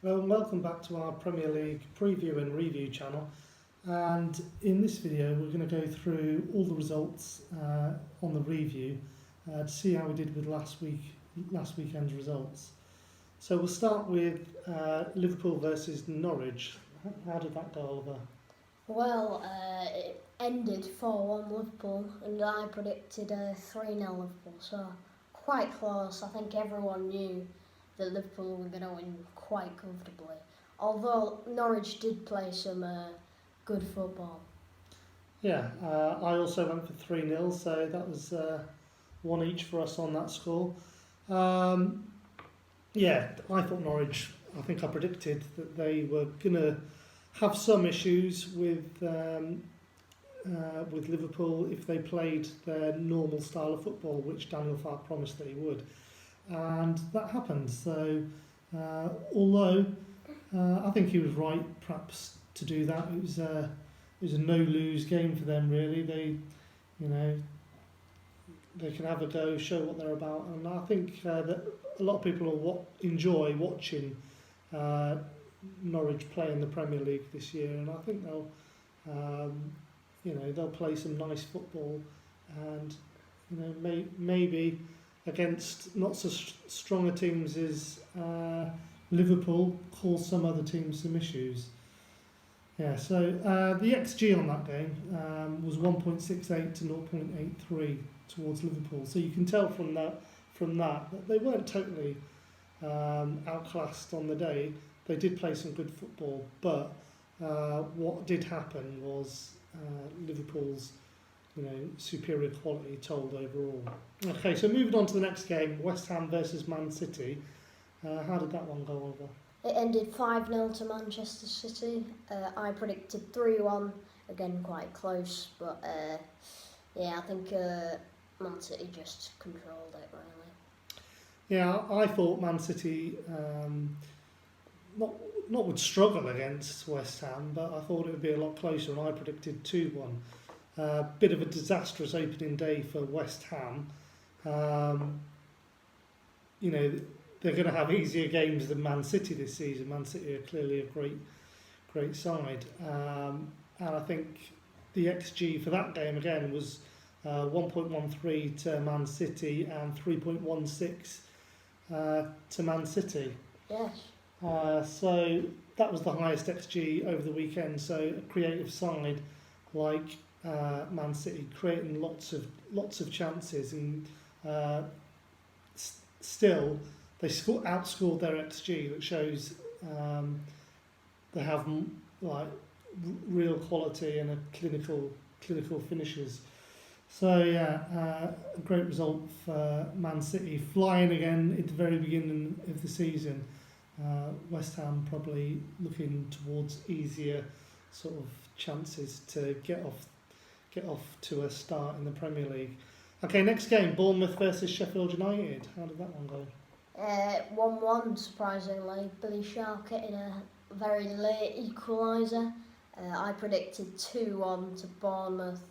Hello and welcome back to our Premier League preview and review channel. And in this video, we're going to go through all the results on the review to see how we did with last weekend's results. So we'll start with Liverpool versus Norwich. How did that go, Oliver? Well, it ended 4-1 Liverpool, and I predicted 3-0 Liverpool, so quite close. I think everyone knew that Liverpool were going to win quite comfortably, although Norwich did play some good football. Yeah, I also went for 3-0, so that was one each for us on that score. Yeah, I thought Norwich, I think I predicted that they were going to have some issues with Liverpool if they played their normal style of football, which Daniel Farke promised that he would. And that happened. So, although I think he was right, perhaps, to do that, it was a no-lose game for them. Really, they can have a go, show what they're about, and I think that a lot of people will enjoy watching Norwich play in the Premier League this year, and I think they'll play some nice football, and maybe against not so stronger teams as Liverpool, cause some other teams some issues. Yeah, so the XG on that game was 1.68 to 0.83 towards Liverpool. So you can tell from that that they weren't totally outclassed on the day. They did play some good football, but what did happen was Liverpool's superior quality told overall. Okay, so moving on to the next game, West Ham versus Man City. How did that one go, Oliver? It ended 5-0 to Manchester City. I predicted 3-1, again quite close, but I think Man City just controlled it really. Yeah, I thought Man City not would struggle against West Ham, but I thought it would be a lot closer, and I predicted 2-1. Bit of a disastrous opening day for West Ham. They're going to have easier games than Man City this season. Man City are clearly a great side. And I think the XG for that game again was 1.13 to Man City and 3.16 to Man City. Yes. So that was the highest XG over the weekend. So a creative side like Man City creating lots of chances, and still they outscored their XG. That shows they have real quality and a clinical finishers. So a great result for Man City, flying again at the very beginning of the season. West Ham probably looking towards easier sort of chances to get off to a start in the Premier League. Okay, next game, Bournemouth versus Sheffield United. How did that one go? 1-1, surprisingly. Billy Sharp getting a very late equaliser. I predicted 2-1 to Bournemouth.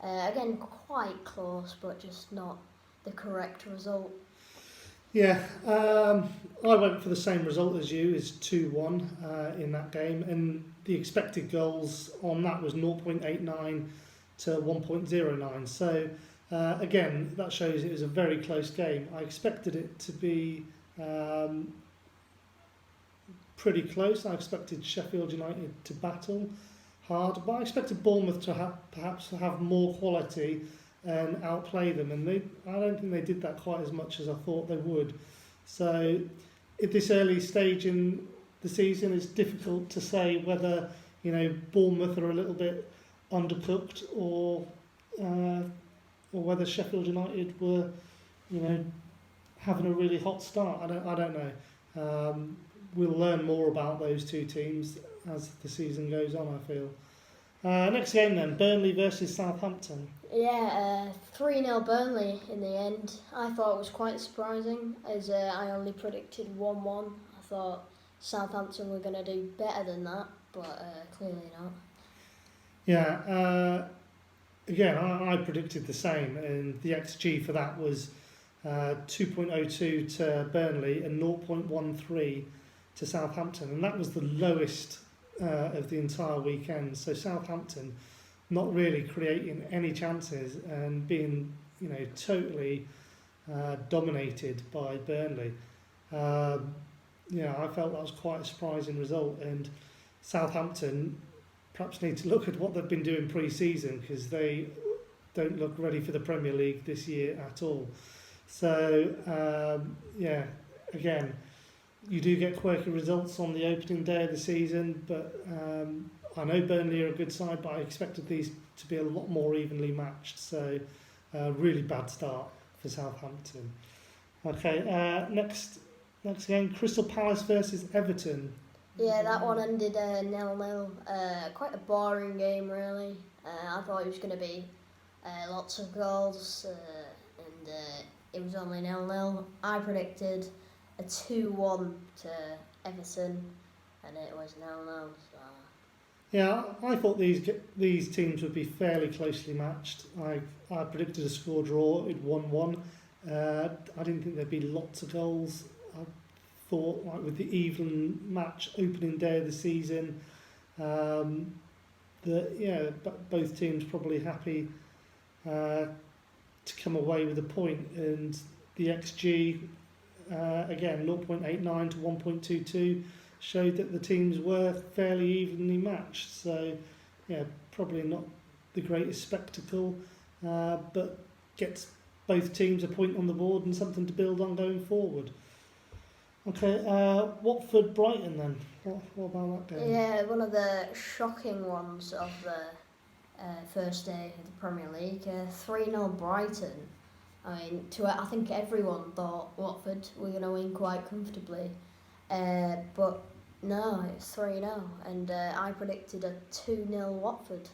Again, quite close, but just not the correct result. Yeah, I went for the same result as you, is 2-1 in that game, and the expected goals on that was 0.89 to 1.09. So again, that shows it was a very close game. I expected it to be pretty close. I expected Sheffield United to battle hard, but I expected Bournemouth to perhaps have more quality and outplay them, and I don't think they did that quite as much as I thought they would. So at this early stage in the season, it's difficult to say whether Bournemouth are a little bit undercooked or whether Sheffield United were having a really hot start. I don't know. We'll learn more about those two teams as the season goes on, I feel. Next game then, Burnley versus Southampton. Yeah, 3-0 Burnley in the end. I thought it was quite surprising, as I only predicted 1-1. I thought Southampton were going to do better than that, but clearly not. Yeah, again, I predicted the same, and the XG for that was 2.02 to Burnley and 0.13 to Southampton, and that was the lowest of the entire weekend. So Southampton not really creating any chances and being, totally dominated by Burnley. I felt that was quite a surprising result, and Southampton perhaps need to look at what they've been doing pre-season, because they don't look ready for the Premier League this year at all. So, again, you do get quirky results on the opening day of the season, but I know Burnley are a good side, but I expected these to be a lot more evenly matched. So, really bad start for Southampton. Okay, next game, Crystal Palace versus Everton. Yeah, that one ended 0-0. Quite a boring game, really. I thought it was going to be lots of goals, and it was only 0-0. I predicted a 2-1 to Everton, and it was 0-0. So. Yeah, I thought these teams would be fairly closely matched. I predicted a score draw at 1-1. I didn't think there'd be lots of goals. I thought, like, with the even match opening day of the season, both teams probably happy to come away with a point, and the XG again 0.89 to 1.22 showed that the teams were fairly evenly matched. So probably not the greatest spectacle, but gets both teams a point on the board and something to build on going forward. Okay, Watford Brighton then. What about that game? Yeah, one of the shocking ones of the first day of the Premier League. 3-0 Brighton. I mean, I think everyone thought Watford were going to win quite comfortably, but no, it's 3-0, and I predicted a 2-0 Watford.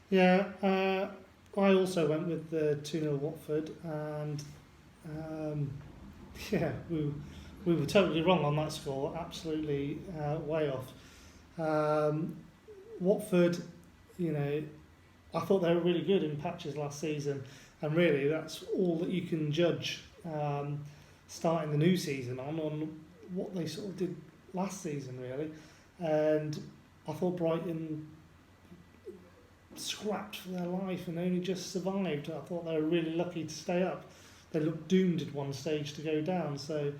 Yeah, I also went with the 2-0 Watford, and we were totally wrong on that score, absolutely way off. Watford, I thought they were really good in patches last season, and really that's all that you can judge starting the new season on what they sort of did last season, really. And I thought Brighton scrapped for their life and only just survived. I thought they were really lucky to stay up. They looked doomed at one stage to go down, so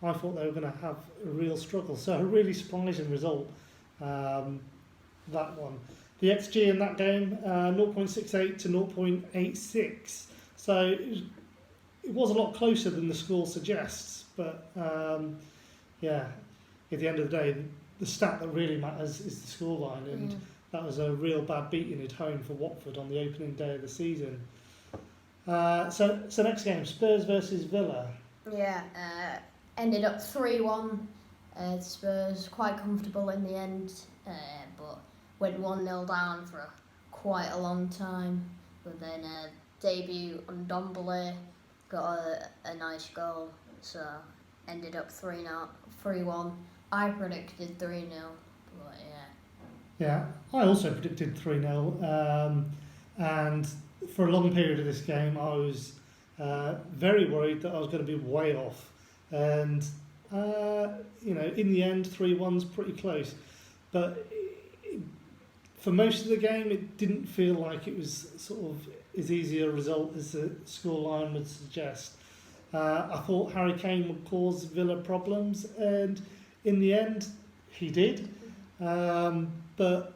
I thought they were going to have a real struggle. So a really surprising result, that one. The XG in that game, 0.68 to 0.86. So it was a lot closer than the score suggests, but at the end of the day, the stat that really matters is the scoreline, and that was a real bad beating at home for Watford on the opening day of the season. So next game, Spurs versus Villa. Yeah, ended up 3-1. Spurs quite comfortable in the end, but went 1-0 down for quite a long time. But then debut on Ndombele got a nice goal, so ended up 3-1. I predicted 3-0, but Yeah, I also predicted 3-0, and for a long period of this game I was very worried that I was going to be way off, and in the end 3-1's pretty close, but for most of the game it didn't feel like it was sort of as easy a result as the scoreline would suggest. I thought Harry Kane would cause Villa problems, and in the end he did, but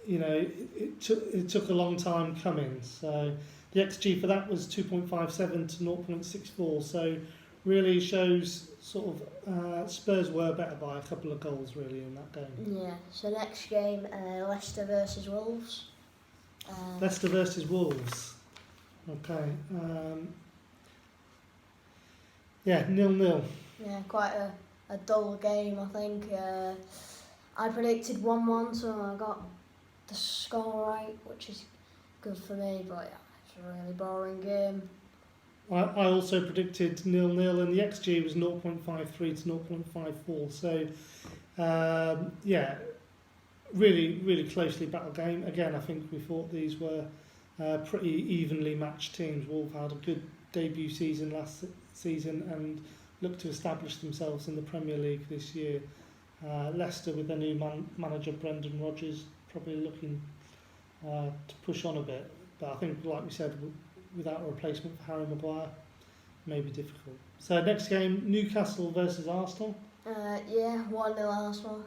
it took a long time coming. So the XG for that was 2.57 to 0.64, so really shows sort of Spurs were better by a couple of goals really in that game. Yeah, so next game, Leicester versus Wolves. Leicester versus Wolves. Okay. 0-0. Yeah, quite a dull game, I think. I predicted 1-1, so I got the score right, which is good for me, but yeah, it's a really boring game. I also predicted 0-0, and the XG was 0.53 to 0.54. So, really, really closely battle game. Again, I think we thought these were pretty evenly matched teams. Wolves had a good debut season last season and look to establish themselves in the Premier League this year. Leicester, with their new manager Brendan Rodgers, probably looking to push on a bit. But I think, like we said, without a replacement for Harry Maguire, may be difficult. So next game, Newcastle versus Arsenal. Yeah, 1-0 Arsenal.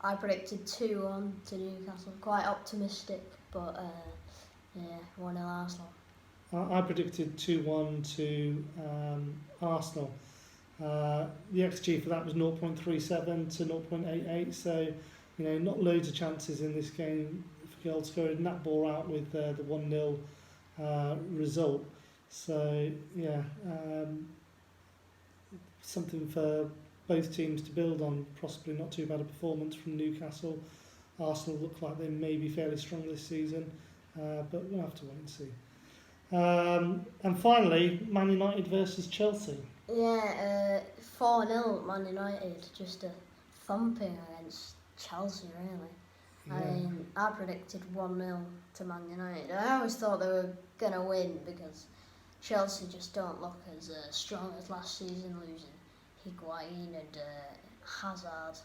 I predicted 2-1 to Newcastle. Quite optimistic, but yeah, 1-0 Arsenal. I predicted 2-1 to Arsenal. The XG for that was 0.37 to 0.88, so not loads of chances in this game for goal scoring. That ball out with the 1-0 result. So yeah, something for both teams to build on. Possibly not too bad a performance from Newcastle. Arsenal look like they may be fairly strong this season, but we'll have to wait and see. And finally, Man United versus Chelsea. Yeah, 4-0 Man United, just a thumping against Chelsea, really. Yeah. I mean, I predicted 1-0 to Man United. I always thought they were going to win because Chelsea just don't look as strong as last season, losing Higuain and Hazard.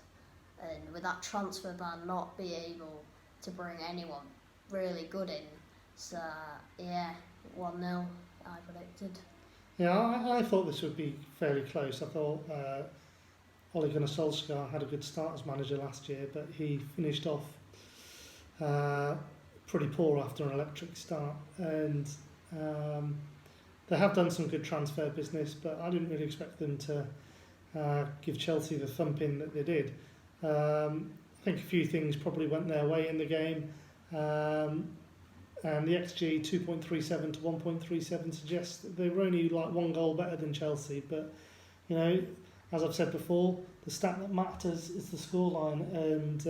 And with that transfer ban, not be able to bring anyone really good in. So, yeah, 1-0 I predicted. Yeah, I thought this would be fairly close. I thought Ole Gunnar Solskjaer had a good start as manager last year, but he finished off pretty poor after an electric start. And they have done some good transfer business, but I didn't really expect them to give Chelsea the thumping that they did. I think a few things probably went their way in the game. And the XG 2.37 to 1.37 suggests that they were only like one goal better than Chelsea. But, as I've said before, the stat that matters is the scoreline. And,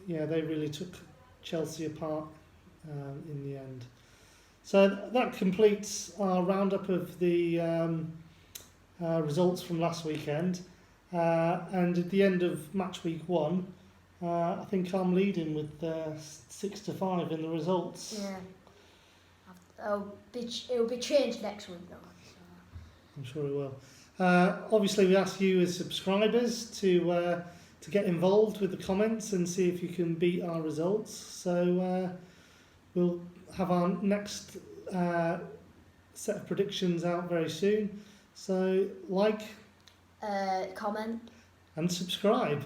they really took Chelsea apart in the end. So that completes our roundup of the results from last weekend. And at the end of match week 1, I think I'm leading with 6-5 in the results. Yeah. It'll be changed next week though. So. I'm sure it will. Obviously, we ask you as subscribers to get involved with the comments and see if you can beat our results. So we'll have our next set of predictions out very soon. So like, comment, and subscribe.